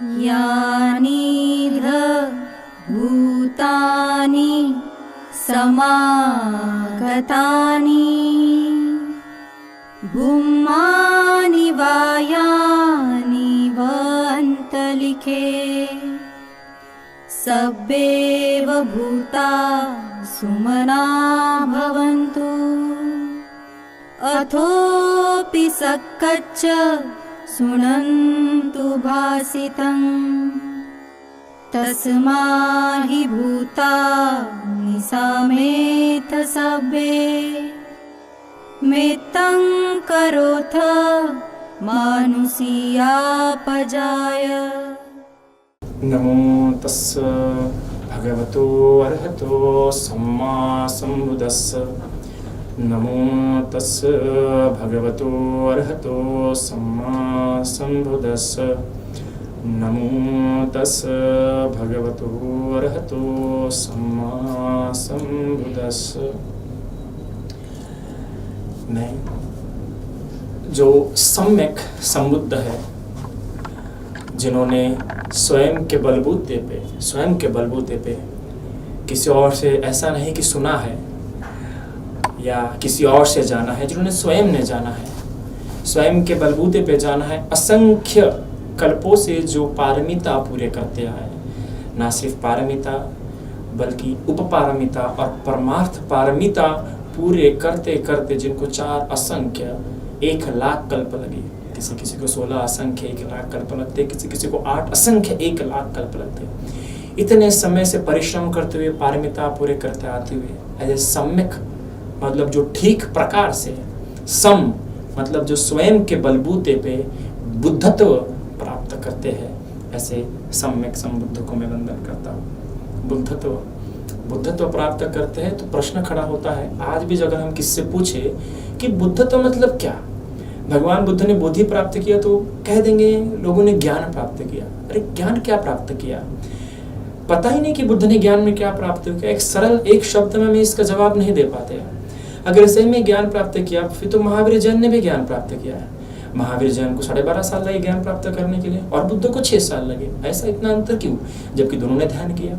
यानीध भूतानि समागतानि भूमानि वायानि वन्तलिखे सब्बेव भूता सुमना भवन्तु अथोऽपि सक्कच्च शृण्वन्तु भासितं तस्माहि भूतानि सामेथ सब्बे मेत्तं करोथ मानुषीयापजाय। नमो तस्स भगवतो अर्हतो सम्मा सम्बुद्धस्स। नमो तस्स भगवतो अर्हतो सम्मा सम्बुद्धस्स। नमो तस्स भगवतो अर्हतो सम्मा सम्बुद्धस्स। नहीं, जो सम्यक संबुद्ध है, जिन्होंने स्वयं के बलबूते पे किसी और से ऐसा नहीं कि सुना है या किसी और से जाना है, जिन्होंने स्वयं ने जाना है, स्वयं के बलबूते पे जाना है, असंख्य कल्पों से जो पारमिता पूरे करते आए, ना सिर्फ पारमिता बल्कि उपपारमिता और परमार्थ पारमिता पूरे करते करते जिनको 4 असंख्य 1,00,000 कल्प लगे, किसी को 16 असंख्य 1,00,000 कल्प लगते, किसी को 8 असंख्य 1,00,000 कल्प लगते। इतने समय से परिश्रम करते हुए पारमिता पूरे करते आते हुए ऐसे सम्यक मतलब जो ठीक प्रकार से, सम मतलब जो स्वयं के बलबूते पे बुद्धत्व प्राप्त करते हैं, ऐसे सम्यक संबुद्ध को मैं वंदन करता हूँ। बुद्धत्व प्राप्त करते हैं तो प्रश्न खड़ा होता है, आज भी अगर हम किससे पूछे कि बुद्धत्व मतलब क्या, भगवान बुद्ध ने बोधि प्राप्त किया तो कह देंगे लोगों ने ज्ञान प्राप्त किया। अरे ज्ञान क्या प्राप्त किया, पता ही नहीं कि बुद्ध ने ज्ञान में क्या प्राप्त किया। एक सरल एक शब्द में हम इसका जवाब नहीं दे पाते। अगर सही में ज्ञान प्राप्त किया फिर तो महावीर जैन ने भी ज्ञान प्राप्त किया है। महावीर जैन को 12.5 साल लगे ज्ञान प्राप्त करने के लिए और बुद्ध को 6 साल लगे। ऐसा इतना अंतर क्यों, जबकि दोनों ने ध्यान किया।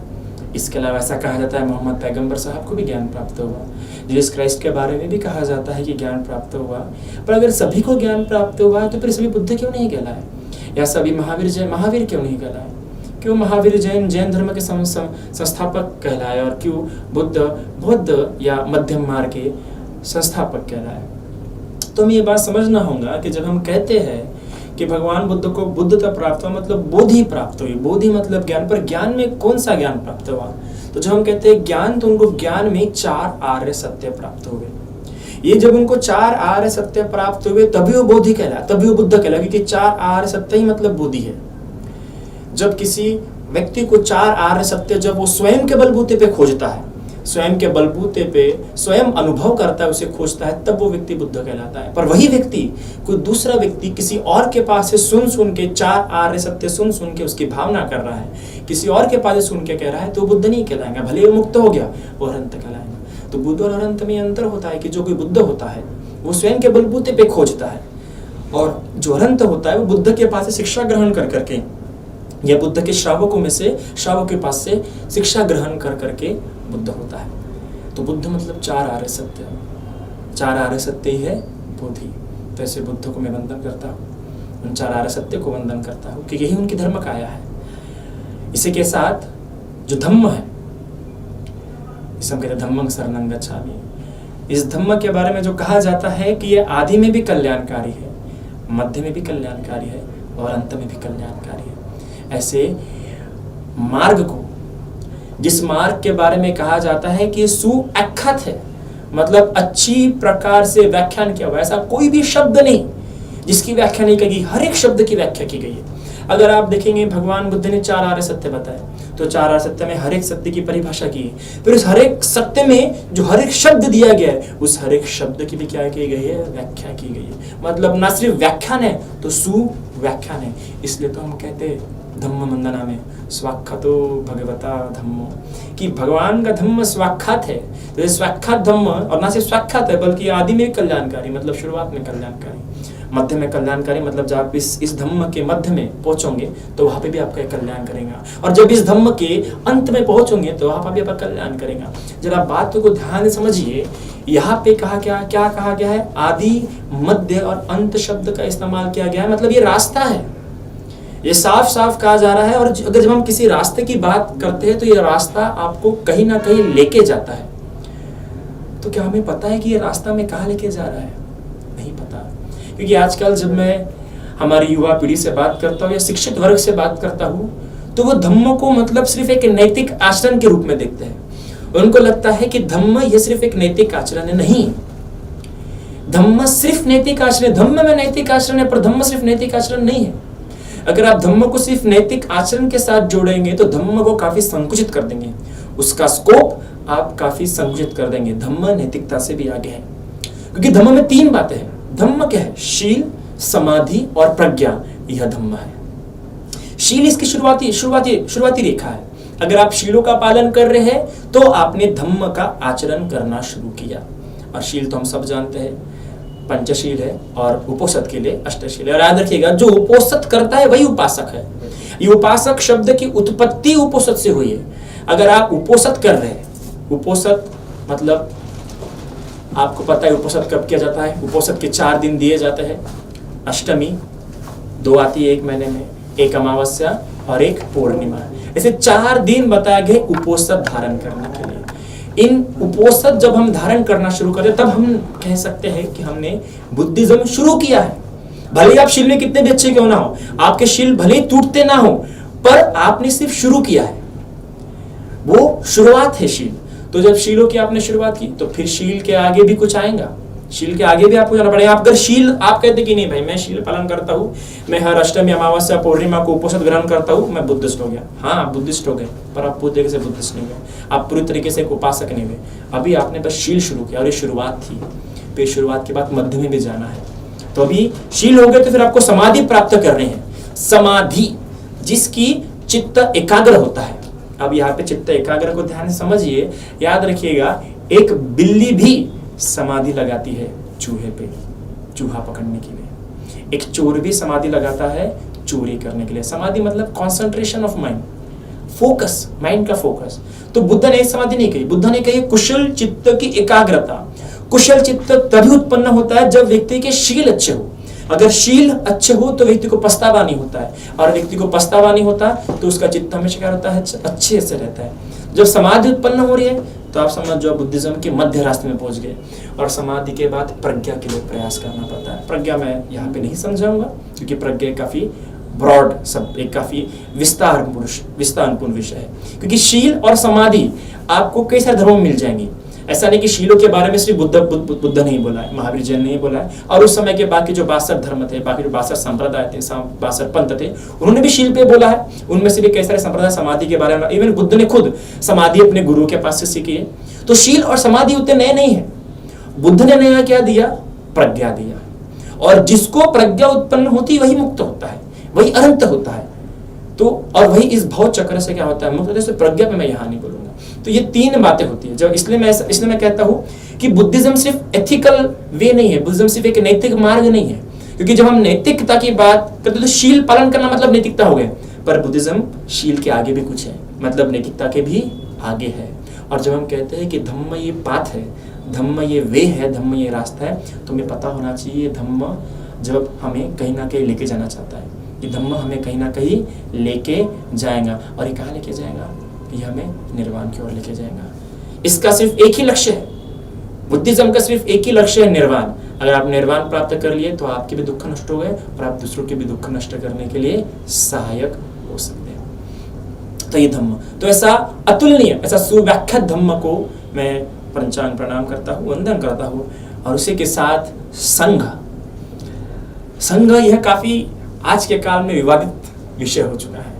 इसके अलावा ऐसा कहा जाता है मोहम्मद पैगंबर साहब को भी ज्ञान प्राप्त हुआ, जीसस क्राइस्ट के बारे में भी कहा जाता है कि ज्ञान प्राप्त हुआ। पर अगर सभी को ज्ञान प्राप्त हुआ तो फिर सभी बुद्ध क्यों नहीं कहलाए, या सभी महावीर क्यों नहीं कहलाए? क्यों महावीर जैन धर्म के संस्थापक कहलाए और क्यों बौद्ध या मध्यम मार्ग के संस्थापक कहलाए? तो हमें ये बात समझना होगा कि जब हम कहते हैं कि भगवान बुद्ध को बुद्धता प्राप्त हुआ मतलब बोधि प्राप्त हुई, बोधि मतलब ज्ञान, पर ज्ञान में कौन सा ज्ञान प्राप्त हुआ? तो जब हम कहते हैं ज्ञान तो उनको ज्ञान में 4 आर्य सत्य प्राप्त हुए। ये जब उनको 4 आर्य सत्य प्राप्त हुए तभी वो बोधि कहलाया, तभी वो बुद्ध कहलाया, क्योंकि 4 आर्य सत्य ही मतलब बोधि है। जब किसी व्यक्ति को 4 आर्य सत्य जब वो स्वयं के बलबूते पे खोजता है, स्वयं के बलबूते पे स्वयं अनुभव करता है, उसे खोजता है, तब वो व्यक्ति बुद्ध कहलाता है। पर वही व्यक्ति कोई दूसरा व्यक्ति किसी और के पास से सुन के 4 आर्य सत्य सुन के उसकी भावना कर रहा है, किसी और के पास से सुन के कह रहा है, तो बुद्ध नहीं कहलाएंगे। भले वो मुक्त हो गया, वो अनंत कहलाएंगे। तो बुद्ध और अनंत में अंतर होता है कि जो कोई बुद्ध होता है वो स्वयं के बलबूते पे खोजता है, और जो अनंत होता है वो बुद्ध के पास से शिक्षा ग्रहण कर करके या बुद्ध के श्रावकों में से श्रावक के पास से शिक्षा ग्रहण कर करके बुद्ध होता है। तो बुद्ध मतलब 4 आर्य सत्य, 4 आर्य सत्य ही है बोधि। तो ऐसे बुद्ध को मैं वंदन करता हूँ, उन 4 आर्य सत्य को वंदन करता हूँ, क्योंकि यही उनकी धर्म काया है। इसी के साथ जो धम्म है, इसे हम कहते हैं धम्मं शरणं गच्छामि। इस धम्म के बारे में जो कहा जाता है कि ये आदि में भी कल्याणकारी है, मध्य में भी कल्याणकारी है और अंत में भी कल्याणकारी है। ऐसे मार्ग को, जिस मार्ग के बारे में कहा जाता है कि सुअख्यात है, मतलब अच्छी प्रकार से व्याख्यान किया हुआ, ऐसा कोई भी शब्द नहीं जिसकी व्याख्या नहीं की गई, हर एक शब्द की व्याख्या की गई है। अगर आप देखेंगे भगवान बुद्ध ने 4 आर्य सत्य बताए, तो 4 आर्य सत्य में हर एक सत्य की परिभाषा की है। फिर उस हर एक सत्य में जो हर एक शब्द दिया गया है, उस हर एक शब्द की भी क्या की गई है, व्याख्या की गई है। मतलब ना सिर्फ व्याख्यान है तो सुव्याख्यान है। इसलिए तो हम कहते हैं धम्म वंदना में स्वाख्यातो भगवता धम्मो, कि भगवान का धम्म स्वाख्यात है। तो स्वाख्यात धम्म, और ना सिर्फ स्वाख्यात है बल्कि आदि में कल्याणकारी, मतलब शुरुआत में कल्याणकारी। मध्य में कल्याणकारी मतलब जब आप इस धम्म के मध्य में पहुंचोगे तो वहां पे भी आपका कल्याण करेगा, और जब इस धम्म के अंत में पहुंचोगे तो वहां पर भी आपका कल्याण करेगा। जरा बात को ध्यान से समझिए, यहाँ पे कहा क्या कहा गया है, आदि मध्य और अंत शब्द का इस्तेमाल किया गया है, मतलब ये रास्ता है, ये साफ साफ कहा जा रहा है। और अगर जब हम किसी रास्ते की बात करते हैं तो ये रास्ता आपको कहीं ना कहीं लेके जाता है। तो क्या हमें पता है कि ये रास्ता में कहाँ लेके जा रहा है? नहीं पता, क्योंकि आजकल जब मैं हमारी युवा पीढ़ी से बात करता हूँ या शिक्षित वर्ग से बात करता हूँ तो वो धम्म को मतलब सिर्फ एक नैतिक आचरण के रूप में देखते हैं। उनको लगता है कि धम्म ये सिर्फ एक नैतिक आचरण है। नहीं, धम्म सिर्फ नैतिक आचरण, धम्म में नैतिक आचरण है, पर धम्म सिर्फ नैतिक आचरण नहीं है। अगर आप धम्म को सिर्फ नैतिक आचरण के साथ जोड़ेंगे तो धम्म को काफी संकुचित कर देंगे, उसका स्कोप आप काफी संकुचित कर देंगे। धम्म नैतिकता से भी आगे है, क्योंकि धम्म में 3 बातें हैं। धम्म क्या है? शील, समाधि और प्रज्ञा, यह धम्म है। शील इसकी शुरुआती रेखा है। अगर आप शीलों का पालन कर रहे हैं तो आपने धम्म का आचरण करना शुरू किया। और शील तो हम सब जानते हैं, पंचशील है, और उपोषद के लिए अष्टशील है। और याद रखिएगा, जो उपोषद करता है वही उपासक है। ये उपासक शब्द की उत्पत्ति उपोषद से हुई है। अगर आप उपोषद कर रहे हैं, उपोषद मतलब आपको पता है उपोषद कब किया जाता है? उपोषद के 4 दिन दिए जाते हैं। अष्टमी 2 आती है 1 महीने में, एक अमावस्या और एक पूर्णिमा। ऐसे 4 दिन बताए गए उपोषद धारण करने के लिए। इन उपोषद जब हम धारण करना शुरू करें तब हम कह सकते हैं कि हमने बुद्धिज्म शुरू किया है। भले आप शील में कितने भी अच्छे क्यों ना हो, आपके शील भले ही टूटते ना हो, पर आपने सिर्फ शुरू किया है, वो शुरुआत है शील। तो जब शीलों की आपने शुरुआत की तो फिर शील के आगे भी कुछ आएगा, शील के आगे भी आपको जाना पड़ेगा। अगर शील आप कहते कि नहीं भाई मैं शील पालन करता हूँ, मैं हर अष्टमी अमावस्या पूर्णिमा को उपोषद ग्रहण करता हूँ, मैं बुद्धिस्ट हो गया। हाँ, आप बुद्धिस्ट हो गए, पर आप पूरी तरीके से बुद्धिस्ट नहीं हुए, आप पूरी तरीके से एक उपासक नहीं हुए। अभी आपने बस शील शुरू किया और ये शुरुआत थी, फिर शुरुआत के बाद मध्य में भी जाना है। तो अभी शील हो गए तो फिर आपको समाधि प्राप्त करनी है। समाधि जिसकी चित्त एकाग्र होता है। अब यहाँ पे चित्त एकाग्र को ध्यान से समझिए, याद रखिएगा, एक बिल्ली भी समाधि लगाती है चूहे पे, चूहा पकड़ने के लिए। एक चोर भी समाधि लगाता है चोरी करने के लिए। समाधि मतलब concentration of mind, focus, mind का फोकस। तो बुद्ध ने समाधि नहीं कही, बुद्ध ने कही कुशल चित्त की एकाग्रता। कुशल चित्त तभी उत्पन्न होता है जब व्यक्ति के शील अच्छे हो। अगर शील अच्छे हो तो व्यक्ति को पछतावा नहीं होता है, और व्यक्ति को पछतावा नहीं होता तो उसका चित्त हमेशा क्या रहता है? अच्छे से रहता है। जब समाधि उत्पन्न हो रही है तो आप समझ जो बुद्धिज्म के मध्य रास्ते में पहुंच गए। और समाधि के बाद प्रज्ञा के लिए प्रयास करना पड़ता है। प्रज्ञा मैं यहाँ पे नहीं समझाऊंगा, क्योंकि प्रज्ञा काफी ब्रॉड सब, एक काफी विस्तारपूर्ण विषय है। क्योंकि शील और समाधि आपको कई सारे धर्मों में मिल जाएंगी। ऐसा नहीं कि शीलों के बारे में सिर्फ बुद्ध नहीं बोला है, महावीर जैन नहीं बोला है, और उस समय के बाकी जो 62 धर्म थे, बाकी जो 62 संप्रदाय थे, 62 पंथ थे, उन्होंने भी शील पे बोला है। उनमें से भी कई सारे संप्रदाय समाधि के बारे में, इवन बुद्ध ने खुद समाधि अपने गुरु के पास से सीखी है। तो शील और समाधि उतने नए नहीं है। बुद्ध ने नया क्या दिया? प्रज्ञा दिया। और जिसको प्रज्ञा उत्पन्न होती वही मुक्त होता है, वही अनंत होता है। तो और वही इस भव चक्र से क्या होता है? मुक्त होता है। प्रज्ञा पे मैं यहाँ नहीं बोलूंगा। तो ये 3 बातें होती है। जब इसलिए मैं कहता हूँ कि बुद्धिज्म सिर्फ एथिकल वे नहीं है, बुद्धिज्म सिर्फ एक नैतिक मार्ग नहीं है। क्योंकि जब हम नैतिकता की बात करते तो शील पालन करना मतलब नैतिकता हो गए, पर बुद्धिज्म शील के आगे भी कुछ है, मतलब नैतिकता के भी आगे है। और जब हम कहते हैं कि धम्म ये पाथ है, धम्म ये वे है, धम्म ये रास्ता है, तो हमें पता होना चाहिए धम्म जब हमें कहीं ना कहीं लेके जाना चाहता है, कि धम्म हमें कहीं ना कहीं लेके जाएगा। और ये कहाँ लेके जाएगा? ये हमें निर्वाण की ओर लेके जाएगा। इसका सिर्फ एक ही लक्ष्य है, बुद्धिज्म का सिर्फ एक ही लक्ष्य है, निर्वाण। अगर आप निर्वाण प्राप्त कर लिए तो आपके भी दुख नष्ट हो गए, और आप दूसरों के भी दुख नष्ट करने के लिए सहायक हो सकते हैं। तो ये धम्म, तो ऐसा अतुलनीय, ऐसा सुव्याख्यात धम्म को मैं पंचांग प्रणाम करता हूँ, वंदन करता हूँ। और उसी के साथ संघ, यह काफी आज के काल में विवादित विषय हो चुका है।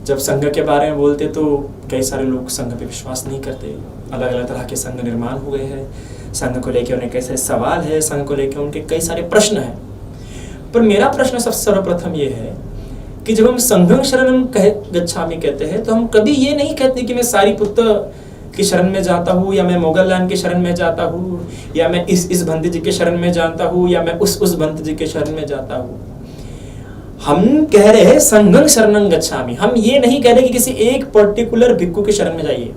जब संघ के बारे में बोलते तो कई सारे लोग संघ पे विश्वास नहीं करते। अलग अलग तरह के संघ निर्माण हुए हैं, संघ को लेकर उन्हें कई सारे सवाल है, संघ को लेकर उनके कई सारे प्रश्न हैं। पर मेरा प्रश्न सबसे सर्वप्रथम ये है कि जब हम संघं शरणं गच्छामि कहते हैं तो हम कभी ये नहीं कहते कि मैं सारिपुत्र की शरण में जाता हूँ, या मैं मोगल लाइन की शरण में जाता हूँ, या मैं इस भंत जी के शरण में जाता हूँ, या मैं उस भंत जी के शरण में जाता हूँ। हम कह रहे हैं संघं शरणं गच्छामि। हम ये नहीं कह रहे कि किसी एक पर्टिकुलर भिक्षु के शरण में जाइए।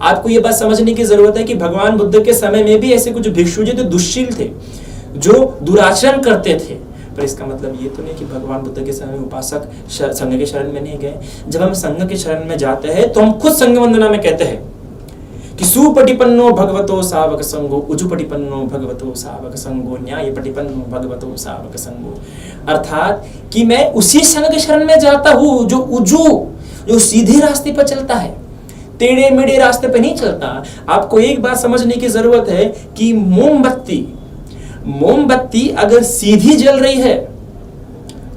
आपको ये बात समझने की जरूरत है कि भगवान बुद्ध के समय में भी ऐसे कुछ भिक्षु जो दुष्शील थे, जो दुराचरण करते थे, पर इसका मतलब ये तो नहीं कि भगवान बुद्ध के समय में उपासक संघ के शरण में नहीं गए। जब हम संघ के शरण में जाते हैं तो हम खुद संघ वंदना में कहते हैं कि सुपटिपन्नो भगवतो सावक संगो, उजुपटिपन्नो भगवतो सावक संगो, न्यायपटिपन्नो भगवतो सावक संगो। अर्थात कि मैं उसी संघ के शरण में जाता हूँ जो उजू, जो सीधे रास्ते पर चलता है, टेढ़े मेढ़े रास्ते पे नहीं चलता। आपको एक बात समझने की जरूरत है कि मोमबत्ती अगर सीधी जल रही है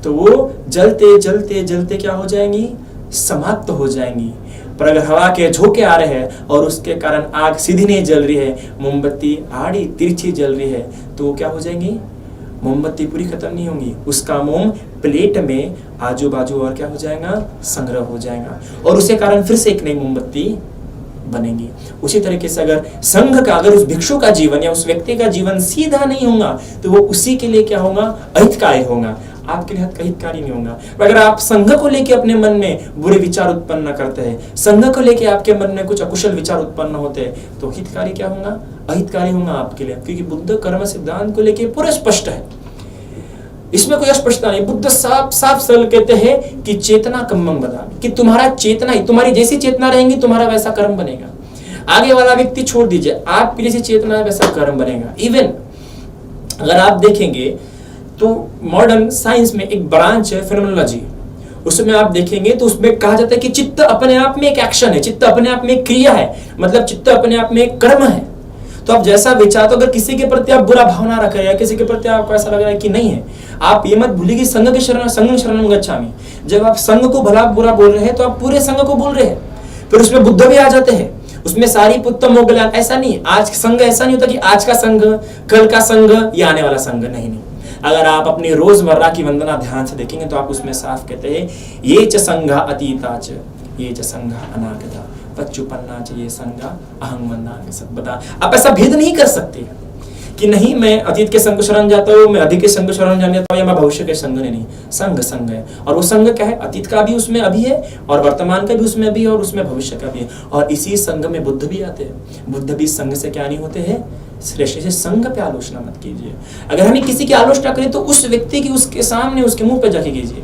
तो वो जलते जलते जलते क्या हो जाएंगी, समाप्त हो जाएंगी। पर अगर हवा के झोंके आ रहे हैं और उसके कारण आग सीधी नहीं जल रही है, मोमबत्ती आड़ी तिरछी जल रही है, तो वो क्या हो जाएंगी, मोमबत्ती पूरी खत्म नहीं होंगी। उसका मोम प्लेट में आजू बाजू और क्या हो जाएगा, संग्रह हो जाएगा, और उसके कारण फिर से एक नई मोमबत्ती बनेगी। उसी तरीके से अगर संघ का, अगर उस भिक्षु का जीवन या उस व्यक्ति का जीवन सीधा नहीं होगा तो वो उसी के लिए क्या होगा, अहितकारी होगा, आपके लिए हितकारी नहीं होगा। अगर आप संघ को लेके अपने मन में बुरे विचार उत्पन्न करते हैं, संघ को लेके आपके मन में कुछ अकुशल विचार उत्पन्न होते हैं, तो हितकारी क्या होगा, अहितकारी होगा आपके लिए। क्योंकि बुद्ध कर्म सिद्धांत को लेके पूरा स्पष्ट है, इसमें कोई अस्पष्टता नहीं। बुद्ध साफ साफ सरल कहते हैं कि चेतना कम्मं बदामि, कि तुम्हारा चेतना ही, तुम्हारी जैसी चेतना रहेंगी तुम्हारा वैसा कर्म बनेगा। आगे वाला व्यक्ति छोड़ दीजिए, आपकी जैसी चेतना है वैसा कर्म बनेगा। इवन अगर आप देखेंगे तो मॉडर्न साइंस में एक ब्रांच है फेनोमेनोलॉजी, उसमें आप देखेंगे तो उसमें कहा जाता है कि चित्त अपने आप में एक एक्शन है, चित्त अपने आप में एक क्रिया है, मतलब चित्त अपने आप में एक कर्म है। तो आप जैसा विचार, तो अगर किसी के प्रति आप बुरा भावना रख रहे हैं, किसी के प्रति आपको ऐसा लग रहा है कि नहीं है, आप ये मत भूलिए कि संघ शरणं गच्छामि। जब आप संघ को भला बुरा बोल रहे हैं तो आप पूरे संघ को बोल रहे हैं। फिर उसमें बुद्ध भी आ जाते हैं, उसमें सारी पुत्त मोगलान, ऐसा नहीं आज संघ, ऐसा नहीं होता कि आज का संघ, कल का संघ, या आने वाला संघ, नहीं। अगर आप अपनी रोजमर्रा की वंदना ध्यान से देखेंगे तो आप उसमें साफ कहते हैं, ये च संघा अतीता च, ये च संघा अनागता, पच्चुपन्ना च ये संघा अहं वन्दामि सद्बदा। आप ऐसा भेद नहीं कर सकते कि नहीं मैं अतीत के संघ शरण जाता हूँ, मैं अधिक के संघ शरण जाने जाता हूँ, या मैं भविष्य के संघ नहीं। संघ है, और वो संघ क्या है, अतीत का भी उसमें अभी है, और वर्तमान का भी उसमें अभी है, और उसमें भविष्य का भी है। और इसी संघ में बुद्ध भी आते हैं। बुद्ध भी संघ से क्या नहीं होते हैं, श्रेष्ठ से। संघ पे आलोचना मत कीजिए। अगर हमें किसी की आलोचना करें तो उस व्यक्ति की उसके सामने, उसके मुंह पे जाके कीजिए,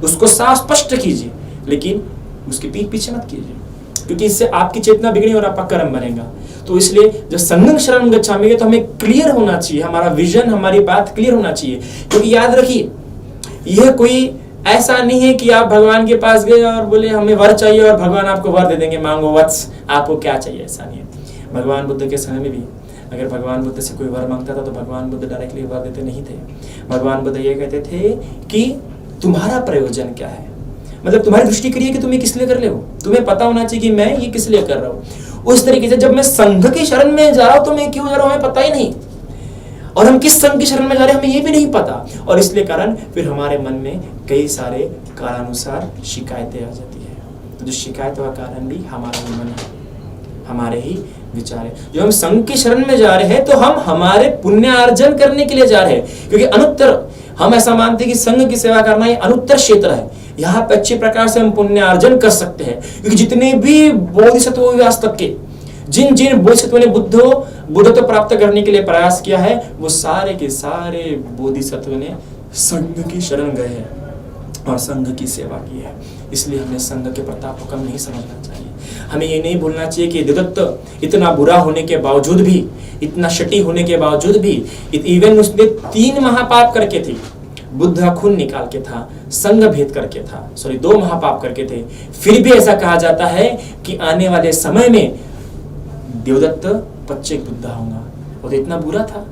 उसको साफ स्पष्ट कीजिए, लेकिन उसके पीठ पीछे मत कीजिए, क्योंकि इससे आपकी चेतना बिगड़ी और आपका कर्म बनेगा। तो इसलिए जब संघं शरणं गच्छामि तो हमें क्लियर होना चाहिए, हमारा विजन, हमारी बात क्लियर होना चाहिए। क्योंकि याद रखिए, यह कोई ऐसा नहीं है कि आप भगवान के पास गए और बोले हमें वर चाहिए और भगवान आपको वर दे देंगे, मांगो वत्स, आपको क्या चाहिए, ऐसा नहीं है। भगवान बुद्ध के समय में भी अगर भगवान बुद्ध से कोई वर मांगता था तो भगवान बुद्ध डायरेक्टली वर देते नहीं थे। भगवान बुद्ध ये कहते थे कि तुम्हारा प्रयोजन क्या है, मतलब तुम्हारी दृष्टि करिए कि तुम ये किस लिए कर रहे हो, तुम्हें पता होना चाहिए कि मैं ये किस लिए कर रहा हूँ। उस तरीके से जब मैं संघ की शरण में जा रहा हूँ तो मैं क्यों जा रहा हूँ हमें पता ही नहीं, और हम किस संघ की शरण में जा रहे हैं हमें ये भी नहीं पता, और इसलिए कारण फिर हमारे मन में कई सारे कालानुसार शिकायतें आ जाती है। तो जो शिकायतों का कारण भी हमारा ही मन है, हमारे ही विचार है। जो हम संघ की शरण में जा रहे हैं तो हम हमारे पुण्य अर्जन करने के लिए जा रहे हैं, क्योंकि अनुत्तर, हम ऐसा मानते हैं कि संघ की सेवा करना ये अनुत्तर क्षेत्र है, यहाँ पे अच्छे प्रकार से हम पुण्य अर्जन कर सकते हैं। क्योंकि जितने भी बोधिसत्व हुए आज तक के, जिन जिन बोधिसत्वों ने बुद्धत्व प्राप्त करने के लिए प्रयास किया है, वो सारे के सारे बोधिसत्व ने संघ की शरण गए हैं और संघ की सेवा की है। इसलिए हमें संघ के प्रताप को कम नहीं समझना चाहिए। हमें ये नहीं भूलना चाहिए कि देवदत्त इतना बुरा होने के बावजूद भी, इतना शटी होने के बावजूद भी, इवन उसने 3 महापाप करके थे। बुद्ध खून निकाल के था, संघ भेद करके था, 2 महापाप करके थे, फिर भी ऐसा कहा जाता है कि आने वाले समय में देवदत्त पच्चेक बुद्ध होगा। वो तो इतना बुरा था,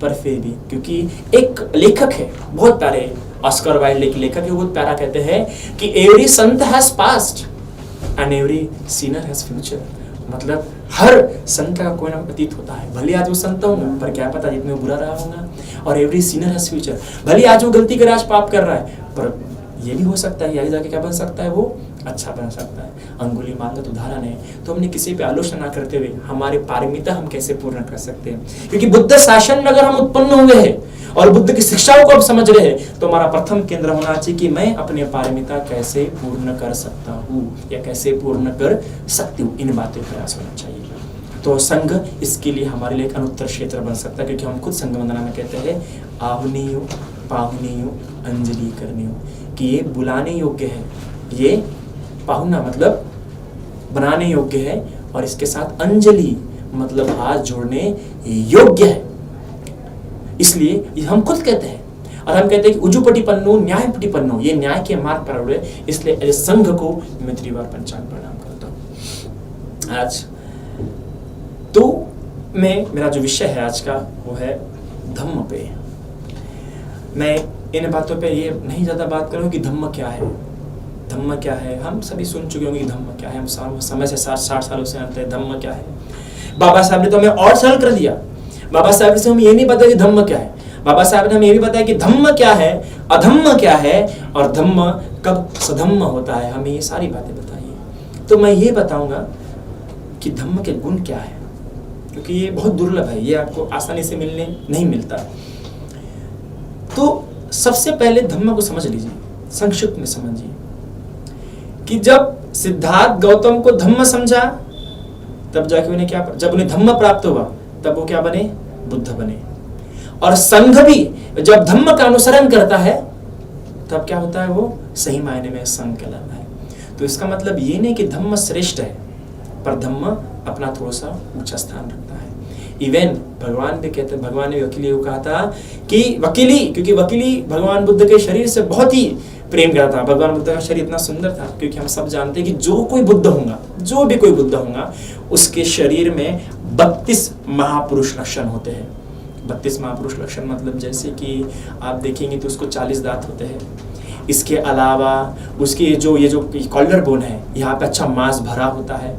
पर फिर भी, क्योंकि एक लेखक है बहुत प्यारे, ऑस्कर वाइल्ड के लेखक है, वो प्यारा कहते हैं कि every Sant has past and every Sinner has future. मतलब हर संत का कोई ना अतीत होता है, भले आज वो संत होगा पर क्या पता जितने बुरा रहा होगा, और एवरी सिनर हैज फ्यूचर, भले आज वो गलती करे, आज पाप कर रहा है, पर ये भी हो सकता है, आगे जाके क्या बन सकता है, वो अच्छा बन सकता है। अंगुलीमाल का उदाहरण है। तो हमने किसी पे आलोचना करते हुए हमारे पारमिता हम कैसे पूर्ण कर सकते हैं, क्योंकि बुद्ध शासन में अगर हम उत्पन्न हुए हैं और बुद्ध की शिक्षाओं को अब समझ रहे हैं, तो हमारा प्रथम केंद्र होना चाहिए कि मैं अपने पारमिता कैसे पूर्ण कर सकता हूँ या कैसे पूर्ण कर सकती हूँ। इन बातें प्रयास होना चाहिए। तो संघ इसके लिए हमारे लिए एक अनुत्तर क्षेत्र बन सकता है, क्योंकि हम खुद संघ वंदना में कहते हैं आहुनियो पाहुनियो अंजलि करनियो, कि ये बुलाने योग्य है, ये पाहुना मतलब बनाने योग्य है, और इसके साथ अंजलि मतलब हाथ जोड़ने योग्य है। इसलिए हम खुद कहते हैं, और हम कहते हैं कि उजुपटिपन्नो न्यायपटिपन्नो, ये न्याय के मार्ग पर उड़े, इसलिए संघ को मैं त्रिवार पंचांग प्रणाम करता हूँ। आज तो मेरा जो विषय है आज का वो है धम्म पे। मैं इन बातों पे ये नहीं ज्यादा बात करूँ कि धम्म क्या है, धम्म क्या है। हम सभी सुन चुके होंगे कि धम्म क्या है, हम समय से 60 सालों से जानते हैं धम्म क्या है। बाबा साहब ने तो हमें और सरल कर दिया। बाबा साहब से हम ये नहीं बताया कि धम्म क्या है, बाबा साहब ने हमें ये भी बताया कि धम्म क्या है, अधम्म क्या है, और धम्म कब सधम्म होता है, हमें ये सारी बातें बताइए। तो मैं ये बताऊंगा कि धम्म के गुण क्या है, क्योंकि ये बहुत दुर्लभ है, ये आपको आसानी से मिलने नहीं मिलता। तो सबसे पहले धम्म को समझ लीजिए, संक्षिप्त में समझिए कि जब सिद्धार्थ गौतम को धम्म समझा, तब जाके उन्हें क्या, जब उन्हें धम्म प्राप्त हुआ तब वो क्या बने, बुद्ध बने। और संघ भी जब धम्म का अनुसरण करता है तब क्या होता है, वो सही मायने में संघ कहलाता है। तो इसका मतलब ये नहीं कि धम्म श्रेष्ठ है, पर धम्म अपना थोड़ा सा ऊंचा स्थान रखता है। इवन भगवान भी कहते हैं, भगवान ने वकीली को कहा था कि वकीली, क्योंकि वकीली भगवान बुद्ध के शरीर से बहुत ही प्रेम करता था। भगवान बुद्ध का शरीर इतना सुंदर था, क्योंकि हम सब जानते हैं कि जो कोई बुद्ध होगा, जो भी कोई बुद्ध होगा, उसके शरीर में 32 महापुरुष लक्षण होते हैं। 32 महापुरुष लक्षण मतलब जैसे कि आप देखेंगे तो उसको 40 दांत होते हैं। इसके अलावा उसके ये जो कॉलर बोन है, यहाँ पे अच्छा मांस भरा होता है।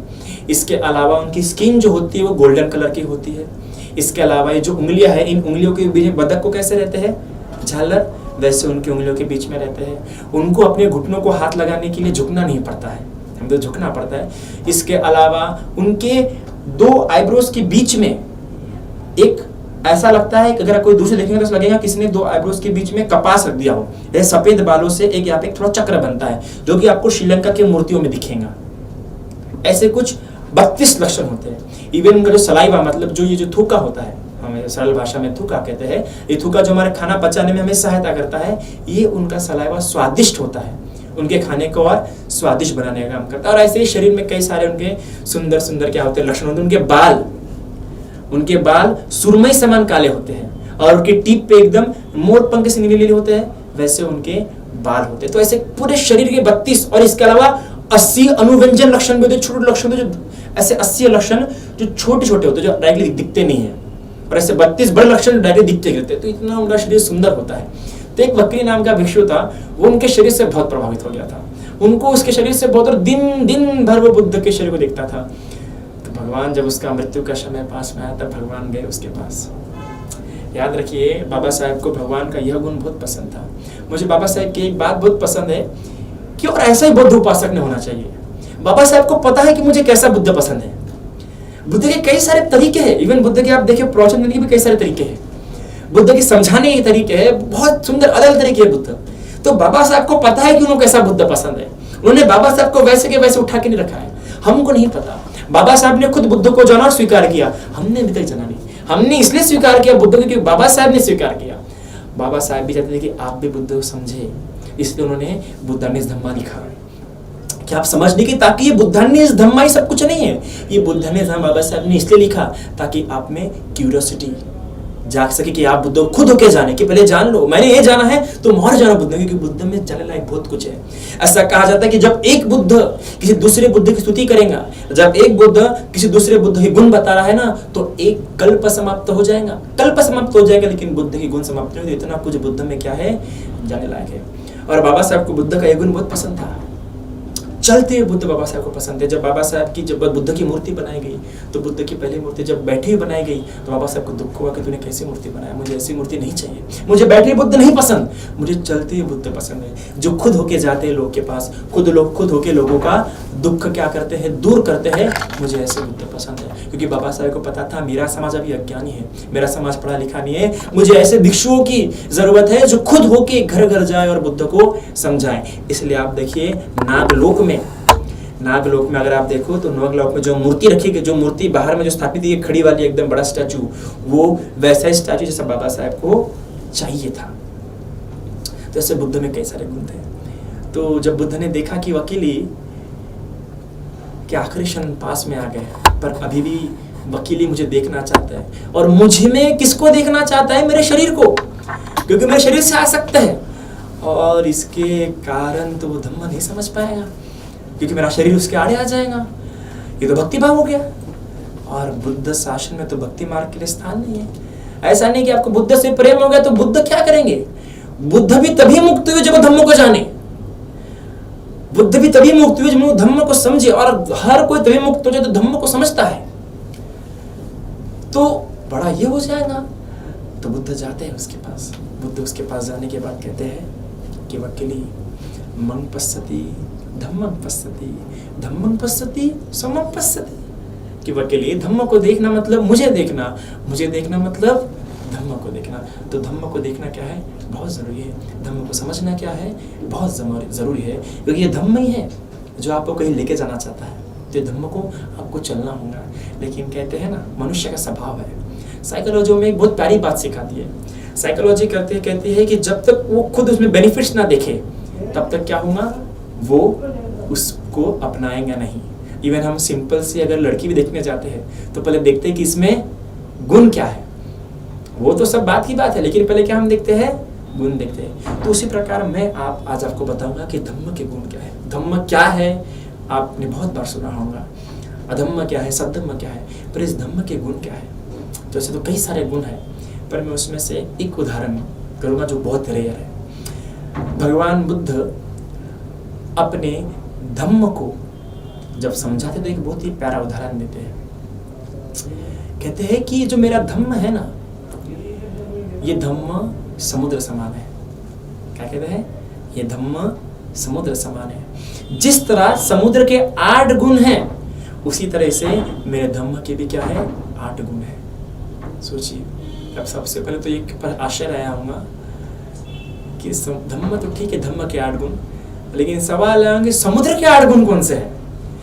इसके अलावा उनकी स्किन जो होती है वो गोल्डन कलर की होती है। इसके अलावा ये जो उंगलियां हैं, इन उंगलियों के बीच में बतख को कैसे रहते हैं, झालर, वैसे उनकी उंगलियों के बीच में रहते हैं। उनको अपने घुटनों को हाथ लगाने के लिए झुकना नहीं पड़ता है, हम तो झुकना पड़ता है। इसके अलावा उनके 2 आईब्रोज के बीच में एक ऐसा लगता है कि अगर कोई दूसरे देखेंगे तो लगेगा किसी ने 2 आईब्रोज के बीच में कपास रख दिया हो। यह सफेद बालों से एक यहाँ पे थोड़ा चक्र बनता है, जो कि आपको श्रीलंका की मूर्तियों में दिखेगा। ऐसे कुछ 32 लक्षण होते हैं। इवन उनका जो सलाइवा मतलब जो ये जो थूका होता है, हमें सरल भाषा में थूका कहते हैं, ये थूका जो हमारे खाना पचाने में हमें सहायता करता है, ये उनका सलाइवा स्वादिष्ट होता है, उनके खाने को और स्वादिष्ट बनाने का काम करता है। और ऐसे ही शरीर में कई सारे उनके सुंदर सुंदर क्या होते हैं लक्षण होते हैं। उनके बाल सुरमई समान काले होते हैं, और उनके टीप पे एकदम मोर पंख से नीले नीले होते हैं, वैसे उनके बाल होते हैं। तो ऐसे पूरे शरीर के 32, और इसके अलावा 80 अनुव्यंजन लक्षण भी होते हैं, छोटे लक्षण होते हैं, जो ऐसे 80 लक्षण जो छोटे छोटे होते हैं, जो डायरेक्टली दिखते नहीं है, और ऐसे 32 बड़े लक्षण डायरेक्टली दिखते रहते हैं। तो इतना उनका शरीर सुंदर होता है। तो एक वक्री नाम का भिक्षु था, वो उनके शरीर से बहुत प्रभावित हो गया था। उनको उसके शरीर से बहुत, और दिन भर वो बुद्ध के शरीर को देखता था। तो भगवान जब उसका मृत्यु का समय पास में आया, तब भगवान गए उसके पास। याद रखिए, बाबा साहब को भगवान का यह गुण बहुत पसंद था। मुझे बाबा साहब की एक बात बहुत पसंद है कि और ऐसा ही बुद्ध उपासक ने होना चाहिए। बाबा साहब को पता है कि मुझे कैसा बुद्ध पसंद है। बुद्ध के कई सारे तरीके हैं, इवन बुद्ध के आप देखिए प्रवचन देने के भी कई सारे तरीके हैं, बुद्ध के समझाने के तरीके हैं, बहुत सुंदर अलग तरीके हैं बुद्ध। तो बाबा साहब को पता है कि उन्हें कैसा बुद्ध पसंद है। उन्होंने बाबा साहब को वैसे के वैसे उठा के नहीं रखा है, हमको नहीं पता। बाबा साहब ने खुद बुद्ध को जाना और स्वीकार किया, हमने अभी तक जाना नहीं। हमने इसलिए स्वीकार किया बुद्ध को क्योंकि बाबा साहब ने स्वीकार किया। बाबा साहब भी चाहते थे कि आप भी बुद्ध को समझे, इसलिए उन्होंने बुद्धानिस धम्मा लिखा कि आप समझने की, ताकि ये बुद्धानिस धम्मा ही सब कुछ नहीं है। ये बुद्धानिस धम्मा बाबा साहब ने इसलिए लिखा ताकि आप में क्यूरियोसिटी जाग सके कि आप बुद्ध को खुद होके जाने कि पहले जान लो, मैंने ये जाना है तो और जाना बुद्ध, क्योंकि बुद्ध में जानने लायक बहुत कुछ है। ऐसा कहा जाता है कि जब एक बुद्ध किसी दूसरे बुद्ध की स्तुति करेगा, जब एक बुद्ध किसी दूसरे बुद्ध के गुण बता रहा है ना, तो एक कल्प समाप्त हो जाएगा, कल्प समाप्त हो जाएगा, लेकिन बुद्ध के गुण समाप्त नहीं होते। इतना कुछ बुद्ध में क्या है, जानने लायक है। और बाबा साहब को बुद्ध का ये गुण बहुत पसंद था। चलते हुए बुद्ध बाबा साहब को पसंद है। जब बाबा साहब की जब बुद्ध की मूर्ति बनाई गई तो बुद्ध की पहली मूर्ति जब बैठी हुई बनाई गई तो बाबा साहब को दुख हुआ कि तूने कैसी मूर्ति बनाया, मुझे ऐसी मूर्ति नहीं चाहिए, मुझे बैठे बुद्ध नहीं पसंद, मुझे चलते हुए बुद्ध पसंद है, जो खुद होके जाते हैं लोग के पास, खुद होके लोगों का दुख क्या करते हैं, दूर करते हैं, मुझे ऐसे बुद्ध पसंद है। क्योंकि बाबा साहब को पता था मेरा समाज अभी अज्ञानी है, मेरा समाज पढ़ा लिखा नहीं है, मुझे ऐसे भिक्षुओं की जरूरत है जो खुद होके घर घर जाए और बुद्ध को समझाए। इसलिए आप देखिए नागलोक में अगर आप देखो तो नागलोक में जो मूर्ति रखी गई, जो मूर्ति बाहर में जो स्थापित है खड़ी वाली एकदम बड़ा स्टैचू, वो वैसा स्टैचू जैसा बाबा साहब को चाहिए था। तो ऐसे बुद्ध में कई सारे गुण थे। तो जब बुद्ध ने देखा कि वकीली के आखिरी क्षण पास में आ गए, पर अभी भी वकीली मुझे देखना चाहता है, और मुझे में किसको देखना चाहता है, मेरे शरीर को, क्योंकि मेरे शरीर से आसक्त है, और इसके कारण तो वो धम्म नहीं समझ पाएगा क्योंकि मेरा शरीर उसके आड़े आ जाएगा। ये तो भक्ति भाव हो गया, और बुद्ध शासन में तो भक्ति मार्ग के लिए स्थान नहीं है। ऐसा नहीं कि आपको बुद्ध से प्रेम हो गया तो बुद्ध क्या करेंगे, बुद्ध भी तभी मुक्त हुए जब धम्म को जाने, बुद्ध भी तभी मुक्त हुए जब धम्म को समझे, और हर कोई तभी मुक्त हो जाए तो धम्म को समझता है, तो बड़ा ये हो जाएगा। तो बुद्ध जाते हैं उसके पास, बुद्ध उसके पास जाने के बाद कहते हैं कि वकीली मंग पश्यति धम्मं पश्यति, धम्मं पश्यति समं पश्यति, कि वकीली धम्म को देखना मतलब मुझे देखना मतलब धम्म को देखना। तो धम्म को देखना क्या है, बहुत जरूरी है। धम्म को समझना क्या है, बहुत जरूरी है, क्योंकि ये धम्म ही है जो आपको कहीं लेके जाना चाहता है। तो धम्म को आपको चलना होगा। लेकिन कहते हैं ना, मनुष्य का स्वभाव है। साइकोलॉजी में एक बहुत प्यारी बात सिखाती है। साइकोलॉजी कहती है कि जब तक वो खुद उसमें बेनिफिट्स ना देखे तब तक क्या होगा, वो उसको अपनाएंगे नहीं। इवन हम सिंपल से अगर लड़की भी देखने जाते हैं तो पहले देखते हैं कि इसमें गुण क्या है, वो तो सब बात की बात है, लेकिन पहले क्या हम देखते हैं, गुण देखते हैं। तो उसी प्रकार मैं आज आपको बताऊंगा कि धम्म के गुण क्या है। धम्म क्या है आपने बहुत बार सुना होगा, अधम्म क्या है, सद्धम्म क्या है, पर इस धम्म के गुण क्या है। तो ऐसे तो कई सारे गुण हैं, पर मैं उसमें से एक उदाहरण करूंगा जो बहुत रेयर है। भगवान बुद्ध अपने धम्म को जब समझाते तो एक बहुत ही प्यारा उदाहरण देते हैं। कहते हैं कि जो मेरा धम्म है ना, ये धम्म समुद्र समान है। क्या कहते हैं, ये धम्म समुद्र समान है। जिस तरह समुद्र के 8 गुण हैं, उसी तरह से मेरे धम्म के भी क्या है, 8 गुण है। सोचिए, अब सबसे पहले तो एक पर आश्चर्य आया होगा कि धम्म तो ठीक है, धम्म के 8 गुण, लेकिन सवाल आएंगे समुद्र के 8 गुण कौन से हैं,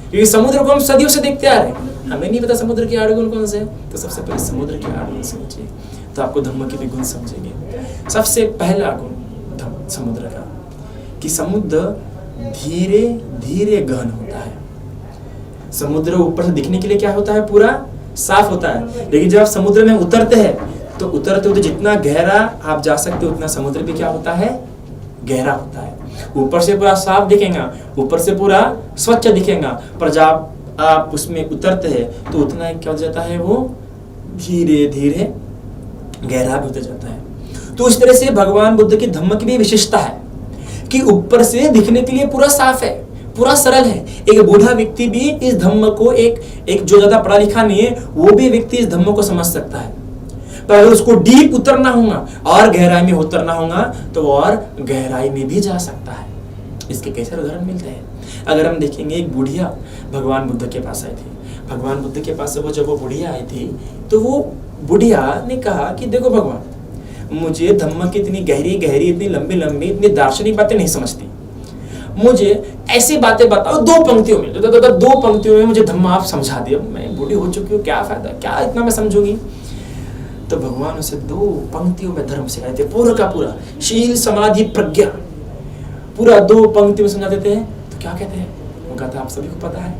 क्योंकि समुद्र को हम सदियों से देखते आ रहे हैं, हमें नहीं पता समुद्र के 8 गुण कौन से हैं। तो सबसे पहले समुद्र के 8 गुण समझिए, तो आपको धम्म के भी गुण समझेंगे। सबसे पहला गुण समुद्र का, कि समुद्र धीरे धीरे गहन होता है। समुद्र ऊपर से दिखने के लिए क्या होता है, पूरा साफ होता है, लेकिन जब आप समुद्र में उतरते हैं तो जितना गहरा आप जा सकते हो उतना समुद्र भी क्या होता है, गहरा होता है। ऊपर से पूरा साफ दिखेगा, ऊपर से पूरा स्वच्छ दिखेगा, पर जब आप उसमें उतरते हैं तो उतना क्या हो जाता है, वो धीरे धीरे गहरा भी होता जाता है। तो इस तरह से भगवान बुद्ध की धम्म की भी विशेषता है कि ऊपर से दिखने के लिए पूरा साफ है, पूरा सरल है। एक बूढ़ा व्यक्ति भी इस धम्म को, एक जो ज्यादा पढ़ा लिखा नहीं है वो भी व्यक्ति इस धम्म को समझ सकता है। पर अगर उसको डीप उतरना होगा और गहराई में उतरना होगा तो वो और गहराई में भी जा सकता है। इसके कई सारे उदाहरण मिलते हैं। अगर हम देखेंगे, एक बुढ़िया भगवान बुद्ध के पास आई थी। भगवान बुद्ध के पास जब वो बुढ़िया आई थी तो वो बुढ़िया ने कहा कि देखो भगवान, मुझे धम्म की इतनी गहरी गहरी, इतनी लंबी लंबी, इतनी दार्शनिक बातें नहीं समझती, मुझे ऐसी बातें बताओ 2 पंक्तियों में। 2 पंक्तियों में मुझे धम्म आप समझा दिया, मैं बूढ़ी हो चुकी हूँ, क्या फायदा, क्या इतना मैं समझूंगी। तो भगवान उसे 2 पंक्तियों में धर्म सिखाए थे, पूरा का पूरा शील समाधि प्रज्ञा पूरा 2 पंक्तियों में समझा देते हैं। तो क्या कहते हैं, वो कहता आप सभी को पता है,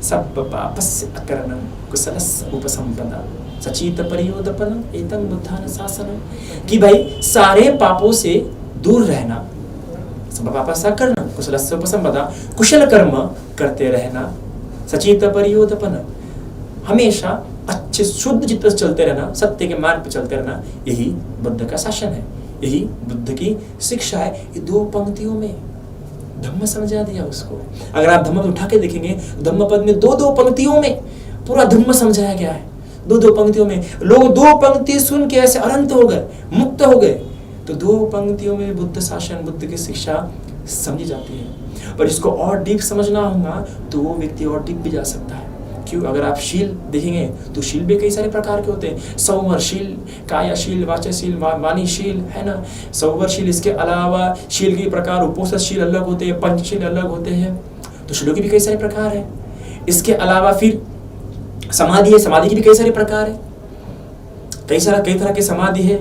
सब पापस्य अकरणं कुशलस्य उपसंपदा सचित परियोदपनम एतं बुद्धान शासनम, कि भाई सारे पापों से दूर रहना, सब पापस्य अकरणं कुशलस्य उपसंपदा, कुशल कर्म करते रहना, सचित परियोदपनम, हमेशा अच्छे शुद्ध चित्त से चलते रहना, सत्य के मार्ग पर चलते रहना, यही बुद्ध का शासन है, यही बुद्ध की शिक्षा है। ये 2 पंक्तियों में धम्म समझा दिया उसको। अगर आप धम्म उठा के देखेंगे, धम्म पद में दो दो पंक्तियों में पूरा धम्म समझाया गया है। दो दो पंक्तियों में लोग दो पंक्ति सुन के ऐसे अनंत हो गए, मुक्त हो गए। तो दो पंक्तियों में बुद्ध शासन, बुद्ध की शिक्षा समझी जाती है। पर इसको और डीप समझना होगा तो वो व्यक्ति और डीप भी जा सकता है। क्यों? अगर आप शील देखेंगे तो शील भी कई सारे प्रकार के होते हैं। संवरशील, कायाशील, वाचशील, वाणीशील, है ना, संवरशील। इसके अलावा शील के प्रकार उपोषशील अलग होते हैं, पंचशील अलग होते हैं। तो शीलों के भी कई सारे प्रकार है। इसके अलावा फिर समाधि है, समाधि के भी कई सारे प्रकार है। कई तरह के समाधि है।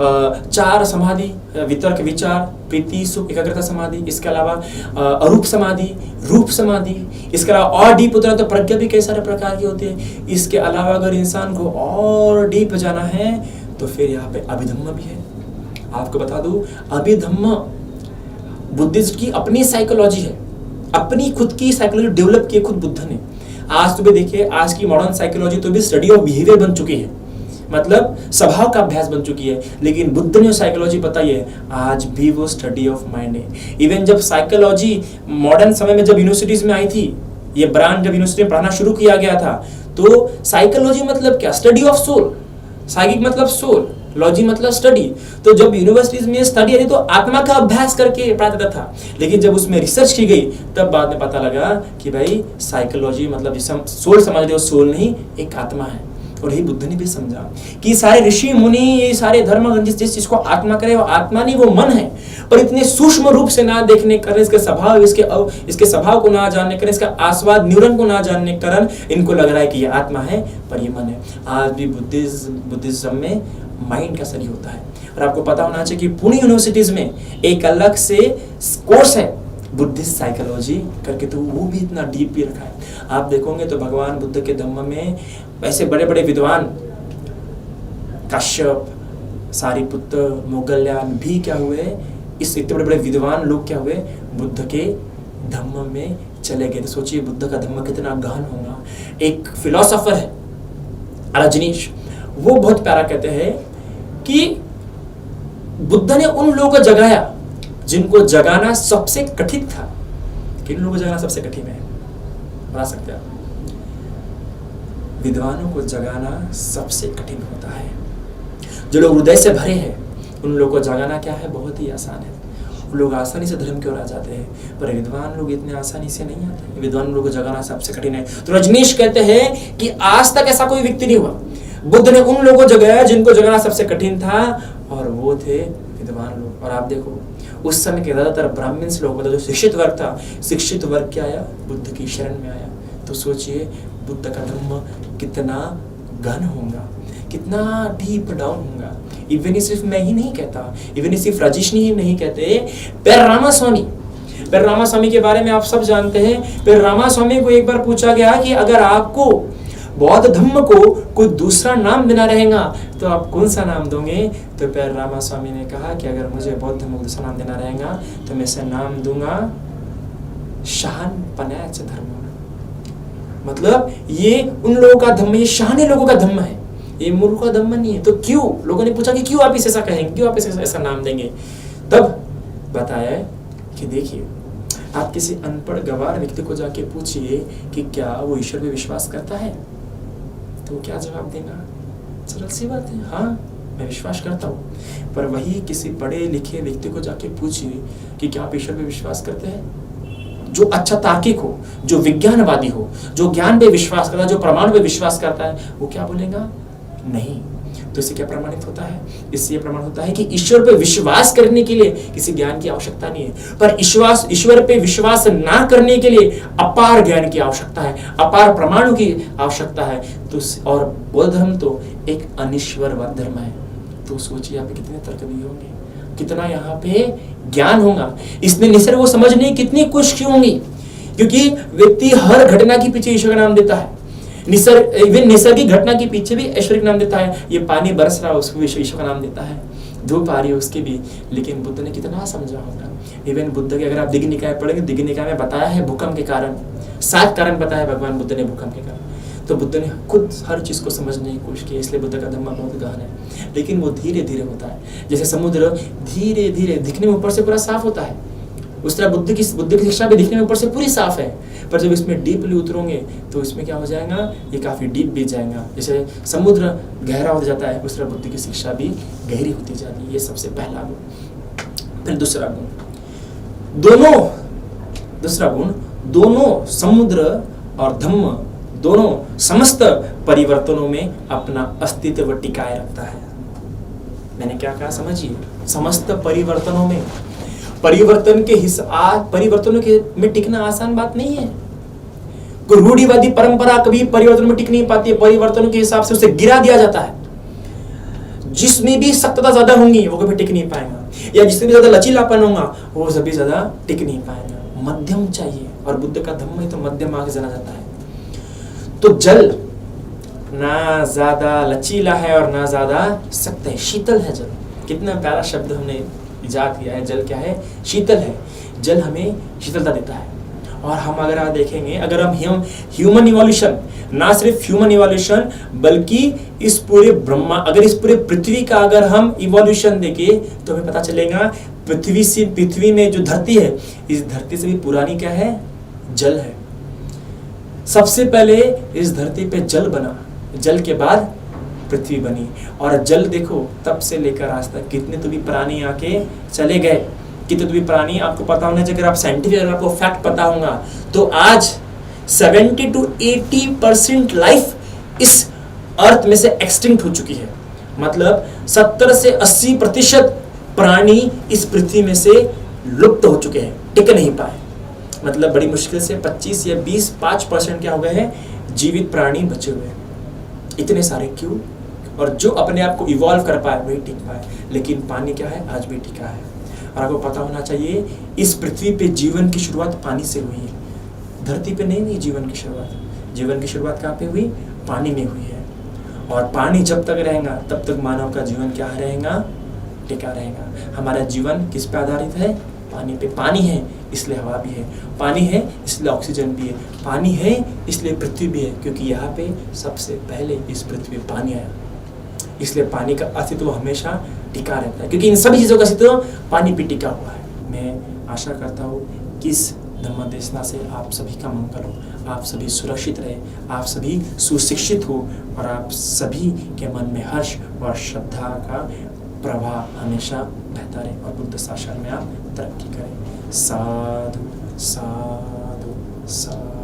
चार समाधि, वितर्क, विचार, प्रीति, सुख, एकाग्रता समाधि। इसके अलावा अरूप समाधि, रूप समाधि। इसके अलावा और डीप उतना तो प्रज्ञा भी कई सारे प्रकार की होती है। इसके अलावा अगर इंसान को और डीप जाना है तो फिर यहाँ पे अभिधम्म भी है। आपको बता दूं, अभिधम्म बुद्धिस्ट की अपनी साइकोलॉजी है, अपनी खुद की साइकोलॉजी डेवलप की है खुद बुद्ध ने। आज तो भी देखिए, आज की मॉडर्न साइकोलॉजी तो भी स्टडी ऑफ बिहेवियर बन चुकी है, मतलब स्वभाव का अभ्यास बन चुकी है। लेकिन बुद्ध ने साइकोलॉजी बताई है, आज भी वो स्टडी ऑफ माइंड है। इवन जब साइकोलॉजी मॉडर्न समय में जब यूनिवर्सिटीज में आई थी, ये ब्रांच जब यूनिवर्सिटी में पढ़ाना शुरू किया गया था, तो साइकोलॉजी मतलब क्या? Study of soul. साइकिक मतलब सोल, लॉजी मतलब स्टडी। तो जब यूनिवर्सिटीज में स्टडी आई तो आत्मा का अभ्यास करके पढ़ाता था। लेकिन जब उसमें रिसर्च की गई तब बाद में पता लगा कि भाई साइकोलॉजी मतलब जिसे हम सोल समझ रहे हो, सोल नहीं, एक आत्मा है। और यही बुद्ध ने भी समझा कि सारे ऋषि मुनि, ये सारे धर्म जिस चीज को आत्मा करे वो आत्मा नहीं, वो मन है। पर इतने सूक्ष्म रूप से ना देखने कारण, इसके स्वभाव, इसके स्वभाव को ना जानने कारण, इसका आस्वाद न्यूरन को ना जानने कारण इनको लग रहा है कि ये आत्मा है पर ये मन है। आज भी बुद्धिज्म में माइंड का स्टडी होता है। और आपको पता होना चाहिए कि पुणे यूनिवर्सिटीज में एक अलग से कोर्स है बुद्धिस्ट साइकोलॉजी करके, तो वो भी इतना डीप भी रखा है। आप देखोगे तो भगवान बुद्ध के धम्म में ऐसे बड़े बड़े विद्वान, कश्यप, सारिपुत्र, मोगल्यान भी क्या हुए, इस इतने बड़े बड़े विद्वान लोग क्या हुए, बुद्ध के धम्म में चले गए। तो सोचिए बुद्ध का धम्म कितना गहन होगा। एक फिलोसोफर है रजनीश, वो बहुत प्यारा कहते हैं कि बुद्ध ने उन लोगों को जगाया जिनको जगाना सबसे कठिन था। किन लोगों को जगाना सबसे कठिन है बता सकते हैं? विद्वानों को जगाना सबसे कठिन होता है। जो लोग हृदय से भरे हैं उन लोगों को जगाना क्या है, बहुत ही आसान है। वो लोग आसानी से धर्म की ओर आ जाते हैं, पर विद्वान लोग इतने आसानी से नहीं आते। विद्वान लोगों को जगाना सबसे कठिन है। तो रजनीश कहते हैं कि आज तक ऐसा कोई व्यक्ति नहीं हुआ। बुद्ध ने उन लोगों को जगाया जिनको जगाना सबसे कठिन था, और वो थे विद्वान लोग। और आप देखो उस समय के ज्यादातर ब्राह्मण लोग, मतलब जो शिक्षित वर्ग था, शिक्षित वर्ग क्या आया, बुद्ध की शरण में आया। तो सोचिए बुद्ध का धम्म कितना गहन होगा, कितना डीप डाउन होगा। इवन सिर्फ मैं ही नहीं कहता, इवन सिर्फ राजेशनी ही नहीं कहते, पेर्रामा स्वामी के बारे में आप सब जानते हैं। पेर्रामा स्वामी को एक बार पूछा गया कि अगर आपको बौद्ध धम्म को कोई दूसरा नाम देना रहेगा तो आप कौन सा नाम दोगे? तो पेर्रामा स्वामी ने कहा कि अगर मुझे बौद्ध धम्म को दूसरा नाम देना रहेगा तो मैं इसे नाम दूंगा शाहनपनैच धर्म। मतलब ये उन लोगों का धम्म, ये शाहने लोगों का धम्म है, ये मूर्ख का धम्म नहीं है। तो क्यों? लोगों ने पूछा कि क्यों आप इसे ऐसा कहेंगे, क्यों आप इसे ऐसा नाम देंगे? तब बताया कि देखिए, आप किसी अनपढ़ गवार व्यक्ति को जाके पूछिए कि क्या वो ईश्वर पे विश्वास करता है, तो क्या जवाब देगा? सरल सी बात है, हाँ मैं विश्वास करता हूँ। पर वही किसी पढ़े लिखे व्यक्ति को जाके पूछिए कि क्या आप ईश्वर पे विश्वास करते हैं, जो अच्छा तार्किक हो, जो विज्ञानवादी हो, जो ज्ञान पे विश्वास करता है, जो प्रमाण पे विश्वास करता है, वो क्या बोलेगा? नहीं। तो इससे क्या प्रमाणित होता है? इससे यह प्रमाण होता है कि ईश्वर पे विश्वास करने के लिए किसी ज्ञान की आवश्यकता नहीं है, पर ईश्वर पे विश्वास ना करने के लिए अपार ज्ञान की आवश्यकता है, अपार प्रमाणों की आवश्यकता है। तो और बौद्ध धर्म तो एक अनिश्वरवाद धर्म है। तो सोचिए यहाँ पे कितने तर्क भी होंगे, कितना यहाँ पे ज्ञान होगा। इसमें निसर्ग को समझने की कितनी कोशिश की होंगी, क्योंकि व्यक्ति हर घटना के पीछे ईश्वर का नाम देता है। निसर्गिक घटना के पीछे भी ईश्वर का नाम देता है। ये पानी बरस रहा है उसको भी ईश्वर का नाम देता है, धूप आ रही है उसके भी। लेकिन बुद्ध ने कितना समझा होगा। इवन बुद्ध के अगर आप दिग्ग निकाय पढ़ेंगे, दिग्ग निकाय में बताया है भूकंप के कारण, 7 कारण बताया भगवान बुद्ध ने भूकंप के कारण। तो बुद्ध ने खुद हर चीज को समझने की कोशिश की, इसलिए बुद्ध का धम्म बहुत गहन है। लेकिन वो धीरे धीरे होता है, जैसे समुद्र धीरे धीरे दिखने में ऊपर से पूरा साफ होता है, उस तरह बुद्ध की शिक्षा भी दिखने में ऊपर से पूरी साफ है, पर जब इसमें डीपली उतरोगे तो इसमें क्या हो जाएगा, ये काफी डीप बीत जाएगा। जैसे समुद्र गहरा हो जाता है, उस तरह बुद्ध की शिक्षा भी गहरी होती जाती है। ये सबसे पहला गुण। फिर दूसरा गुण, दोनों समुद्र और धम्म दोनों समस्त परिवर्तनों में अपना अस्तित्व टिकाए रखता है। मैंने क्या कहा समझिए, समस्त परिवर्तनों में, परिवर्तनों के में टिकना आसान बात नहीं है। कोई रूढ़िवादी परंपरा कभी परिवर्तन में टिक नहीं पाती है, परिवर्तनों के हिसाब से उसे गिरा दिया जाता है। जिसमें भी सख्तता ज्यादा होंगी वो कभी टिक नहीं पाएगा, या जिसमें भी ज्यादा लचीलापन होगा वो सभी ज्यादा टिक नहीं पाएगा। मध्यम चाहिए, और बुद्ध का धम्म ही तो मध्यम मार्ग जाना जाता है। तो जल ना ज्यादा लचीला है और ना ज्यादा सख्त है, शीतल है जल। कितना प्यारा शब्द हमने इजाद किया है, जल क्या है, शीतल है। जल हमें शीतलता देता है। और हम अगर आप देखेंगे, अगर हम ह्यूमन इवोल्यूशन, ना सिर्फ ह्यूमन इवोल्यूशन बल्कि इस पूरे पृथ्वी का अगर हम इवोल्यूशन देखें तो हमें पता चलेगा पृथ्वी में जो धरती है, इस धरती से भी पुरानी क्या है, जल है। सबसे पहले इस धरती पे जल बना, जल के बाद पृथ्वी बनी। और जल देखो तब से लेकर आज तक कितने तो भी प्राणी आके चले गए, कितने तो भी प्राणी, आपको पता होना चाहिए, अगर आप साइंटिफिक, अगर आपको फैक्ट पता होगा तो आज 70 to 80% लाइफ इस अर्थ में से एक्सटिंक्ट हो चुकी है। मतलब 70 से 80% प्राणी इस पृथ्वी में से लुप्त हो चुके हैं, टिक नहीं पाए। मतलब बड़ी मुश्किल से 25 या 5% क्या हो गए हैं, जीवित प्राणी बचे हुए हैं। इतने सारे क्यों? और जो अपने आप को इवॉल्व कर पाए वही टिक पाए। लेकिन पानी क्या है, आज भी टिका है। और आपको पता होना चाहिए, इस पृथ्वी पे जीवन की शुरुआत पानी से हुई है, धरती पे नहीं हुई जीवन की शुरुआत। जीवन की शुरुआत कहाँ पे हुई, पानी में हुई है। और पानी जब तक रहेगा तब तक मानव का जीवन क्या रहेगा, टिका रहेगा। हमारा जीवन किस पे आधारित है, पानी पे। पानी है इसलिए हवा भी है, पानी है इसलिए ऑक्सीजन भी है, पानी है इसलिए पृथ्वी भी है, क्योंकि यहाँ पे सबसे पहले इस पृथ्वी पे पानी आया। इसलिए पानी का अस्तित्व हमेशा टिका रहता है, क्योंकि इन सभी चीज़ों का अस्तित्व पानी पे टिका हुआ है। मैं आशा करता हूँ कि इस धम्म देशना से आप सभी का मंगल हो, आप सभी सुरक्षित रहे, आप सभी सुशिक्षित हो, और आप सभी के मन में हर्ष और श्रद्धा का प्रवाह हमेशा बहता रहे, और बुद्ध शासन में आप तरक्की करें। साधु साधु साधु।